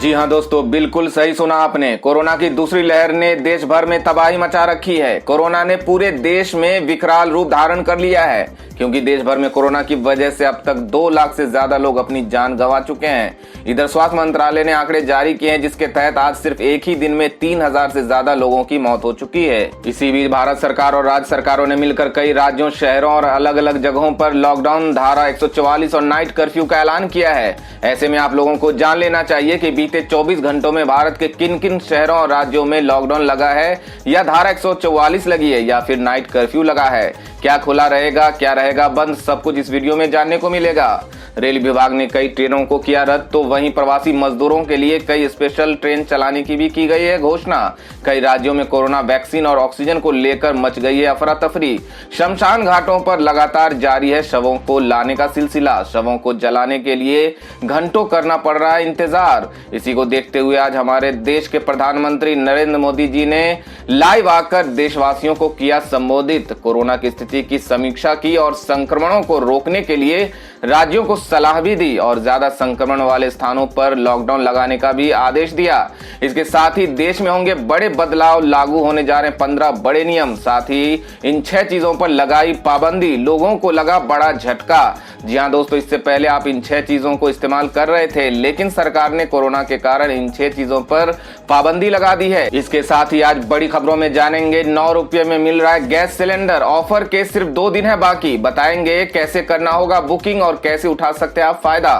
जी हाँ दोस्तों, बिल्कुल सही सुना आपने। कोरोना की दूसरी लहर ने देश भर में तबाही मचा रखी है। कोरोना ने पूरे देश में विकराल रूप धारण कर लिया है, क्योंकि देश भर में कोरोना की वजह से अब तक 2 लाख से ज्यादा लोग अपनी जान गंवा चुके हैं। इधर स्वास्थ्य मंत्रालय ने आंकड़े जारी किए हैं, जिसके तहत आज सिर्फ एक ही दिन में 3000 से ज्यादा लोगों की मौत हो चुकी है। इसी बीच भारत सरकार और राज्य सरकारों ने मिलकर कई राज्यों, शहरों और अलग अलग जगहों पर लॉकडाउन, धारा 144 और नाइट कर्फ्यू का ऐलान किया है। ऐसे में आप लोगों को जान लेना चाहिए कि बीते 24 घंटों में भारत के किन किन शहरों और राज्यों में लॉकडाउन लगा है, या धारा 144 लगी है, या फिर नाइट कर्फ्यू लगा है। क्या खुला रहेगा, क्या रहेगा बंद, सब कुछ इस वीडियो में जानने को मिलेगा। रेल विभाग ने कई ट्रेनों को किया रद्द, तो वहीं प्रवासी मजदूरों के लिए कई स्पेशल ट्रेन चलाने की भी की गई है घोषणा। कई राज्यों में कोरोना वैक्सीन और ऑक्सीजन को लेकर मच गई है अफरा तफरी। शमशान घाटों पर लगातार जारी है शवों को लाने का सिलसिला। शवों को जलाने के लिए घंटों करना पड़ रहा है इंतजार। इसी को देखते हुए आज हमारे देश के प्रधानमंत्री नरेंद्र मोदी जी ने लाइव आकर देशवासियों को किया संबोधित। कोरोना की स्थिति की समीक्षा की और संक्रमणों को रोकने के लिए राज्यों को सलाह भी दी और ज्यादा संक्रमण वाले स्थानों पर लॉकडाउन लगाने का भी आदेश दिया। इसके साथ ही देश में होंगे बड़े बदलाव, लागू होने जा रहे 15 बड़े नियम। साथ ही इन 6 चीजों पर लगाई पाबंदी, लोगों को लगा बड़ा झटका। जी हाँ दोस्तों, इससे पहले आप इन 6 चीजों को इस्तेमाल कर रहे थे, लेकिन सरकार ने कोरोना के कारण इन 6 चीजों पर पाबंदी लगा दी है। इसके साथ ही आज बड़ी खबरों में जानेंगे 9 रुपये में मिल रहा है गैस सिलेंडर। ऑफर के सिर्फ 2 दिन है बाकी। बताएंगे कैसे करना होगा बुकिंग और कैसे उठा सकते हैं आप फायदा।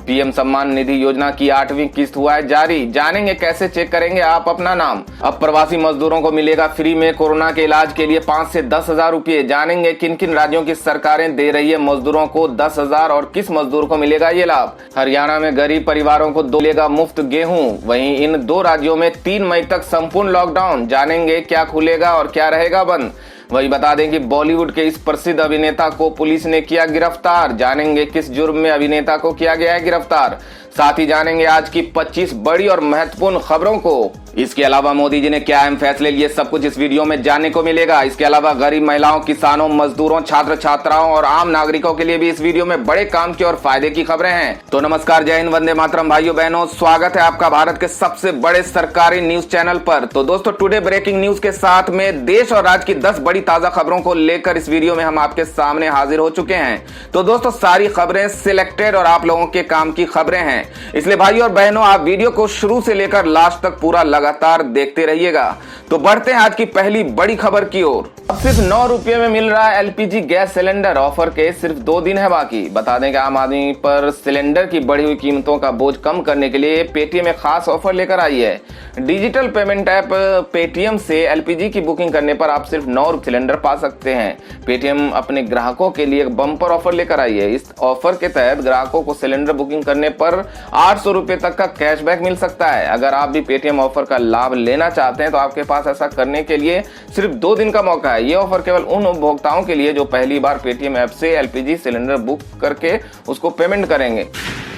पीएम सम्मान निधि योजना की 8वीं किस्त हुआ है जारी। जानेंगे कैसे चेक करेंगे आप अपना नाम। अब प्रवासी मजदूरों को मिलेगा फ्री में कोरोना के इलाज के लिए 5 से 10 हजार रुपये। जानेंगे किन किन राज्यों की सरकारें दे रही है मजदूरों को 10,000 और किस मजदूर को मिलेगा ये लाभ। हरियाणा में गरीब परिवारों को मिलेगा मुफ्त गेहूं। वहीं इन 2 राज्यों में 3 मई तक संपूर्ण लॉकडाउन। जानेंगे क्या खुलेगा और क्या रहेगा बंद। वही बता दें कि बॉलीवुड के इस प्रसिद्ध अभिनेता को पुलिस ने किया गिरफ्तार। जानेंगे किस जुर्म में अभिनेता को किया गया है गिरफ्तार। साथ ही जानेंगे आज की 25 बड़ी और महत्वपूर्ण खबरों को। इसके अलावा मोदी जी ने क्या अहम फैसले लिए, सब कुछ इस वीडियो में जानने को मिलेगा। इसके अलावा गरीब महिलाओं, किसानों, मजदूरों, छात्र छात्राओं और आम नागरिकों के लिए भी इस वीडियो में बड़े काम की और फायदे की खबरें हैं। तो नमस्कार, जय हिंद, वंदे मातरम भाइयों बहनों, स्वागत है आपका भारत के सबसे बड़े सरकारी न्यूज चैनल पर। तो दोस्तों, टुडे ब्रेकिंग न्यूज के साथ में देश और राज्य की 10 बड़ी ताजा खबरों को लेकर इस वीडियो में हम आपके सामने हाजिर हो चुके हैं। तो दोस्तों, सारी खबरें सिलेक्टेड और आप लोगों के काम की खबरें हैं, इसलिए भाइयों और बहनों आप वीडियो को शुरू से लेकर लास्ट तक पूरा लगातार देखते रहिएगा। तो बढ़ते हैं आज की पहली बड़ी खबर की ओर। अब सिर्फ 9 रुपये में मिल रहा है एलपीजी गैस सिलेंडर। ऑफर के सिर्फ 2 दिन है बाकी। बता दें कि आम आदमी पर सिलेंडर की बढ़ी हुई कीमतों का बोझ कम करने के लिए पेटीएम एक खास ऑफर लेकर आई है। डिजिटल पेमेंट ऐप पेटीएम से एलपीजी की बुकिंग करने पर आप सिर्फ 9 रुपये सिलेंडर पा सकते हैं। पेटीएम अपने ग्राहकों के लिए एक बम्पर ऑफर लेकर आई है। इस ऑफर के तहत ग्राहकों को सिलेंडर बुकिंग करने पर 800 रुपये तक का कैशबैक मिल सकता है। अगर आप भी पेटीएम ऑफर का लाभ लेना चाहते हैं तो आपके पास ऐसा करने के लिए सिर्फ 2 दिन का मौका है। ये ऑफर केवल उन उपभोक्ताओं के लिए जो पहली बार पेटीएम ऐप से एलपीजी सिलेंडर बुक करके उसको पेमेंट करेंगे।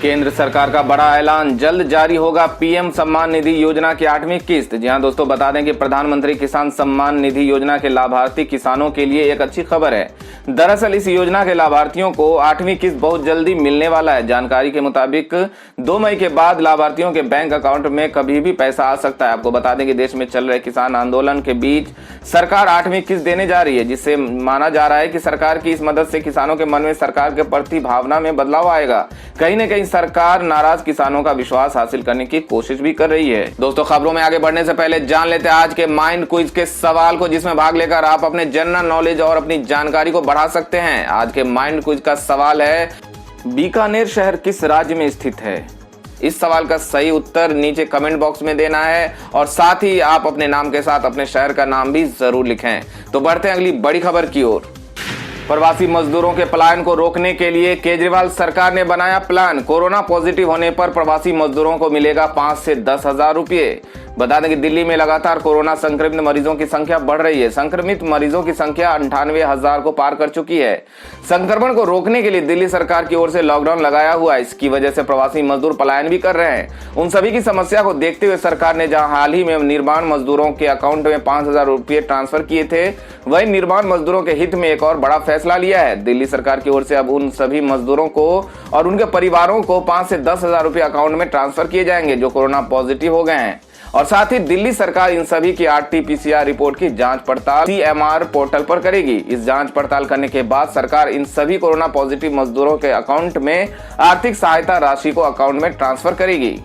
केंद्र सरकार का बड़ा ऐलान, जल्द जारी होगा पीएम सम्मान निधि योजना की 8वीं किस्त। जी हां दोस्तों, बता दें कि प्रधानमंत्री किसान सम्मान निधि योजना के लाभार्थी किसानों के लिए एक अच्छी खबर है। दरअसल इस योजना के लाभार्थियों को 8वीं किस्त बहुत जल्दी मिलने वाला है। जानकारी के मुताबिक 2 मई के बाद लाभार्थियों के बैंक अकाउंट में कभी भी पैसा आ सकता है। आपको बता दें कि देश में चल रहे किसान आंदोलन के बीच सरकार 8वीं किस्त देने जा रही है, जिससे माना जा रहा है कि सरकार की इस मदद से किसानों के मन में सरकार के प्रति भावना में बदलाव आएगा। कहीं न कहीं सरकार नाराज किसानों का विश्वास हासिल करने की कोशिश भी कर रही है। दोस्तों, खबरों में आगे बढ़ने से पहले जान लेते हैं आज के माइंड क्विज के सवाल को, जिसमें भाग लेकर आप अपने जनरल नॉलेज और अपनी जानकारी को बढ़ा सकते हैं। आज के माइंड क्विज का सवाल है, बीकानेर शहर किस राज्य में स्थित है? इस सवाल का सही उत्तर नीचे कमेंट बॉक्स में देना है और साथ ही आप अपने नाम के साथ अपने शहर का नाम भी जरूर लिखें। तो बढ़ते हैं अगली बड़ी खबर की ओर। प्रवासी मजदूरों के पलायन को रोकने के लिए केजरीवाल सरकार ने बनाया प्लान। कोरोना पॉजिटिव होने पर प्रवासी मजदूरों को मिलेगा 5 से 10 हजार रुपये। बता दें कि दिल्ली में लगातार कोरोना संक्रमित मरीजों की संख्या बढ़ रही है। संक्रमित मरीजों की संख्या 98,000 को पार कर चुकी है। संक्रमण को रोकने के लिए दिल्ली सरकार की ओर से लॉकडाउन लगाया हुआ है। इसकी वजह से प्रवासी मजदूर पलायन भी कर रहे हैं। उन सभी की समस्या को देखते हुए सरकार ने जहां हाल ही में निर्माण मजदूरों के अकाउंट में 5,000 रुपये ट्रांसफर किए थे, वहीं निर्माण मजदूरों के हित में एक और बड़ा फैसला फैसला लिया है। दिल्ली सरकार की ओर से अब उन सभी मजदूरों को और उनके परिवारों को 5 से 10 हजार रुपये अकाउंट में ट्रांसफर किए जाएंगे जो कोरोना पॉजिटिव हो गए हैं। और साथ ही दिल्ली सरकार इन सभी की RT-PCR रिपोर्ट की जांच पड़ताल CMR पोर्टल पर करेगी। इस जांच पड़ताल करने के बाद सरकार इन सभी कोरोना पॉजिटिव मजदूरों के अकाउंट में आर्थिक सहायता राशि को अकाउंट में ट्रांसफर करेगी।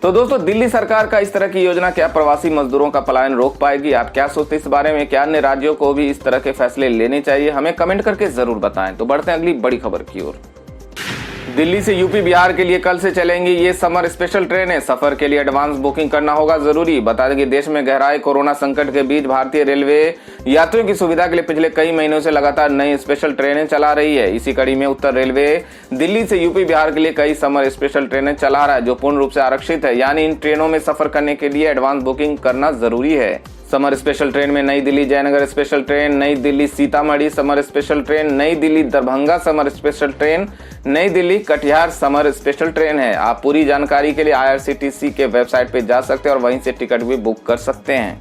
तो दोस्तों, दिल्ली सरकार का इस तरह की योजना क्या प्रवासी मजदूरों का पलायन रोक पाएगी? आप क्या सोचते हैं इस बारे में? क्या अन्य राज्यों को भी इस तरह के फैसले लेने चाहिए? हमें कमेंट करके जरूर बताएं। तो बढ़ते हैं अगली बड़ी खबर की ओर। दिल्ली से यूपी बिहार के लिए कल से चलेंगी ये समर स्पेशल ट्रेनें। सफर के लिए एडवांस बुकिंग करना होगा जरूरी। बता दें कि देश में गहराए कोरोना संकट के बीच भारतीय रेलवे यात्रियों की सुविधा के लिए पिछले कई महीनों से लगातार नई स्पेशल ट्रेनें चला रही है। इसी कड़ी में उत्तर रेलवे दिल्ली से यूपी बिहार के लिए कई समर स्पेशल ट्रेनें चला रहा है जो पूर्ण रूप से आरक्षित है, यानी इन ट्रेनों में सफर करने के लिए एडवांस बुकिंग करना जरूरी है। समर स्पेशल ट्रेन में नई Delhi Jaynagar special train, New Delhi Sitamarhi summer special train, New Delhi Darbhanga summer special train, New Delhi Katihar summer special train है। आप पूरी जानकारी के लिए IRCTC के वेबसाइट पे जा सकते हैं और वहीं से टिकट भी बुक कर सकते हैं।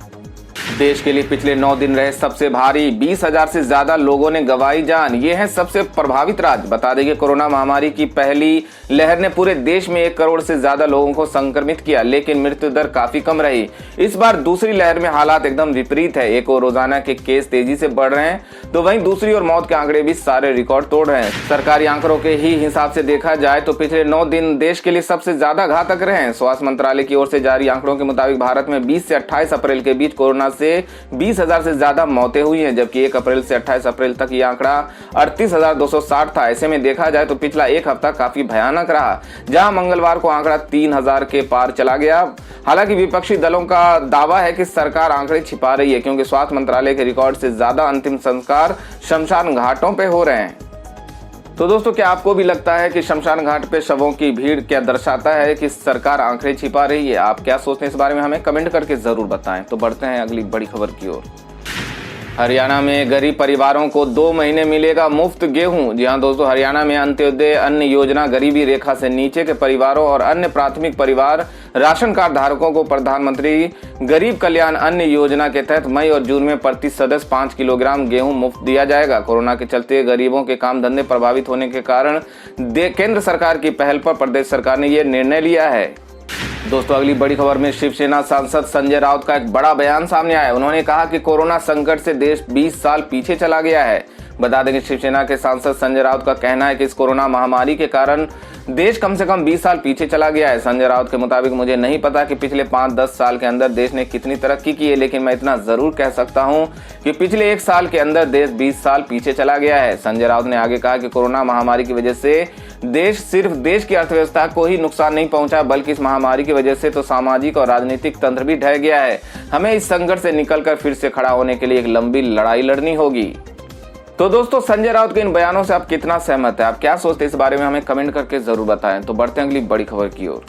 देश के लिए पिछले 9 दिन रहे सबसे भारी, 20,000 से ज्यादा लोगों ने गंवाई जान। ये है सबसे प्रभावित राज्य। बता दें कि कोरोना महामारी की पहली लहर ने पूरे देश में 1 करोड़ से ज्यादा लोगों को संक्रमित किया, लेकिन मृत्यु दर काफी कम रही। इस बार दूसरी लहर में हालात एकदम विपरीत है। एक ओर रोजाना के केस तेजी से बढ़ रहे हैं, तो वहीं दूसरी ओर मौत के आंकड़े भी सारे रिकॉर्ड तोड़ रहे हैं। सरकारी आंकड़ों के ही हिसाब से देखा जाए तो पिछले 9 दिन देश के लिए सबसे ज्यादा घातक रहे हैं। स्वास्थ्य मंत्रालय की ओर से जारी आंकड़ों के मुताबिक भारत में 20 से 28 अप्रैल के बीच कोरोना से 20,000 से ज्यादा मौतें हुई हैं, जबकि 1 अप्रैल से 28 अप्रैल तक ये आंकड़ा 38,260 था। ऐसे में देखा जाए तो पिछला एक हफ्ता काफी भयानक रहा, जहां मंगलवार को आंकड़ा 3,000 के पार चला गया। हालांकि विपक्षी दलों का दावा है कि सरकार आंकड़े छिपा रही है, क्योंकि स्वास्थ्य मंत्रालय के रिकॉर्ड से ज्यादा अंतिम संस्कार शमशान घाटों पे हो रहे हैं। तो दोस्तों, क्या आपको भी लगता है कि शमशान घाट पे शवों की भीड़ क्या दर्शाता है कि सरकार आंकड़े छिपा रही है? आप क्या सोचते हैं इस बारे में? हमें कमेंट करके जरूर बताएं। तो बढ़ते हैं अगली बड़ी खबर की ओर। हरियाणा में गरीब परिवारों को 2 महीने मिलेगा मुफ्त गेहूं। जी हां दोस्तों, हरियाणा में अंत्योदय अन्न योजना गरीबी रेखा से नीचे के परिवारों और अन्य प्राथमिक परिवार राशन कार्ड धारकों को प्रधानमंत्री गरीब कल्याण अन्न योजना के तहत मई और जून में प्रति सदस्य 5 किलोग्राम गेहूं मुफ्त दिया जाएगा। कोरोना के चलते गरीबों के काम धंधे प्रभावित होने के कारण केंद्र सरकार की पहल पर प्रदेश सरकार ने यह निर्णय लिया है। दोस्तों, अगली बड़ी खबर में शिवसेना सांसद संजय राउत का एक बड़ा बयान सामने आया है। उन्होंने कहा कि कोरोना संकट से देश 20 साल पीछे चला गया है। बता दें कि शिवसेना के सांसद संजय राउत का कहना है कि इस कोरोना महामारी के कारण देश कम से कम 20 साल पीछे चला गया है। संजय राउत के मुताबिक, मुझे नहीं पता कि पिछले 5-10 साल के अंदर देश ने कितनी तरक्की की है, लेकिन मैं इतना जरूर कह सकता हूं कि पिछले 1 साल के अंदर देश 20 साल पीछे चला गया है। संजय राउत ने आगे कहा कि कोरोना महामारी की वजह से सिर्फ देश की अर्थव्यवस्था को ही नुकसान नहीं पहुंचा, बल्कि इस महामारी की वजह से तो सामाजिक और राजनीतिक तंत्र भी ढह गया है। हमें इस संकट से निकलकर फिर से खड़ा होने के लिए एक लंबी लड़ाई लड़नी होगी। तो दोस्तों, संजय राउत के इन बयानों से आप कितना सहमत हैं? आप क्या सोचते हैं इस बारे में? हमें कमेंट करके जरूर बताएं। तो बढ़ते हैं अगली बड़ी खबर की ओर।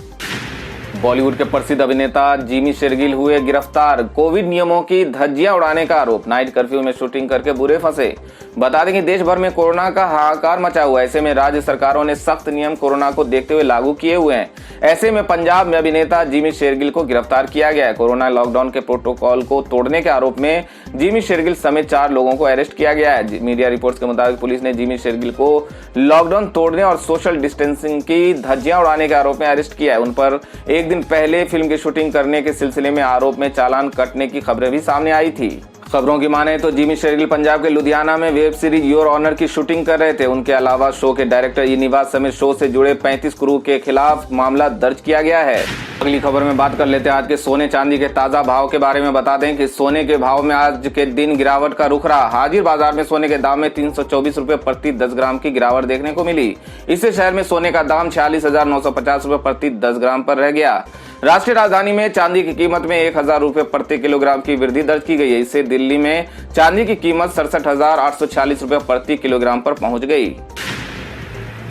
बॉलीवुड के प्रसिद्ध अभिनेता जिमी शेरगिल हुए गिरफ्तार। कोविड नियमों की धज्जियां उड़ाने का आरोप। नाइट कर्फ्यू में शूटिंग करके बुरे फंसे। बता दें कि देश भर में कोरोना का हाहाकार मचा हुआ है। ऐसे में राज्य सरकारों ने सख्त नियम कोरोना को देखते हुए लागू किए हुए हैं। ऐसे में पंजाब में अभिनेता जिमी शेरगिल को गिरफ्तार किया गया है। कोरोना लॉकडाउन के प्रोटोकॉल को तोड़ने के आरोप में जिमी शेरगिल समेत 4 लोगों को अरेस्ट किया गया है। मीडिया रिपोर्ट्स के मुताबिक पुलिस ने जिमी शेरगिल को लॉकडाउन तोड़ने और सोशल डिस्टेंसिंग की धज्जियां उड़ाने के आरोप में अरेस्ट किया है। उन पर एक दिन पहले फिल्म की शूटिंग करने के सिलसिले में आरोप में चालान कटने की खबरें भी सामने आई थी। खबरों की माने तो जिमी शेरगिल पंजाब के लुधियाना में वेब सीरीज योर ऑनर की शूटिंग कर रहे थे। उनके अलावा शो के डायरेक्टर निवास समेत शो से जुड़े 35 क्रू के खिलाफ मामला दर्ज किया गया है। अगली खबर में बात कर लेते हैं आज के सोने चांदी के ताजा भाव के बारे में। बता दें कि सोने के भाव में आज के दिन गिरावट का रुख रहा। हाजिर बाजार में सोने के दाम में 324 रुपए प्रति 10 ग्राम की गिरावट देखने को मिली। इससे शहर में सोने का दाम 46,950 रुपए प्रति 10 ग्राम पर रह गया। राष्ट्रीय राजधानी में चांदी की कीमत में 1,000 रुपए प्रति किलोग्राम की वृद्धि दर्ज की गई है। इससे दिल्ली में चांदी की कीमत 67,840 रुपए प्रति किलोग्राम पर पहुंच गई।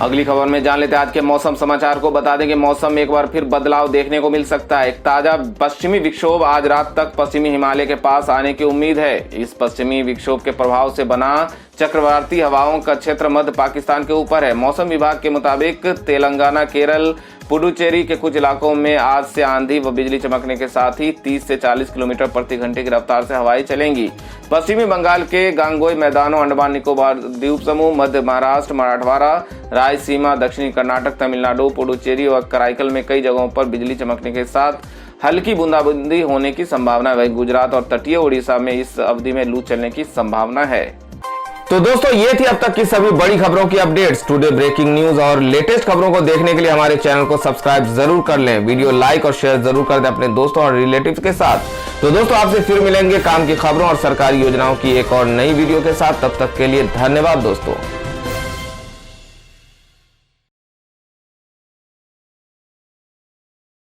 अगली खबर में जान लेते हैं आज के मौसम समाचार को। बता दें कि मौसम में एक बार फिर बदलाव देखने को मिल सकता है। एक ताजा पश्चिमी विक्षोभ आज रात तक पश्चिमी हिमालय के पास आने की उम्मीद है। इस पश्चिमी विक्षोभ के प्रभाव से बना चक्रवाती हवाओं का क्षेत्र मध्य पाकिस्तान के ऊपर है। मौसम विभाग के मुताबिक तेलंगाना, केरल, पुडुचेरी के कुछ इलाकों में आज से आंधी व बिजली चमकने के साथ ही 30 से 40 किलोमीटर प्रति घंटे की रफ्तार से हवाएं चलेंगी। पश्चिमी बंगाल के गांगोई मैदानों, अंडमान निकोबार द्वीप समूह, मध्य महाराष्ट्र, मराठवाड़ा, रायलसीमा, दक्षिणी कर्नाटक, तमिलनाडु, पुडुचेरी और कराईकल में कई जगहों पर बिजली चमकने के साथ हल्की बूंदाबांदी होने की संभावना है। वहीं गुजरात और तटीय उड़ीसा में इस अवधि में लू चलने की संभावना है। तो दोस्तों, ये थी अब तक की सभी बड़ी खबरों की अपडेट्स। टुडे ब्रेकिंग न्यूज और लेटेस्ट खबरों को देखने के लिए हमारे चैनल को सब्सक्राइब जरूर कर लें। वीडियो लाइक और शेयर जरूर कर दें अपने दोस्तों और रिलेटिव्स के साथ। तो दोस्तों, आपसे फिर मिलेंगे काम की खबरों और सरकारी योजनाओं की एक और नई वीडियो के साथ। तब तक के लिए धन्यवाद दोस्तों।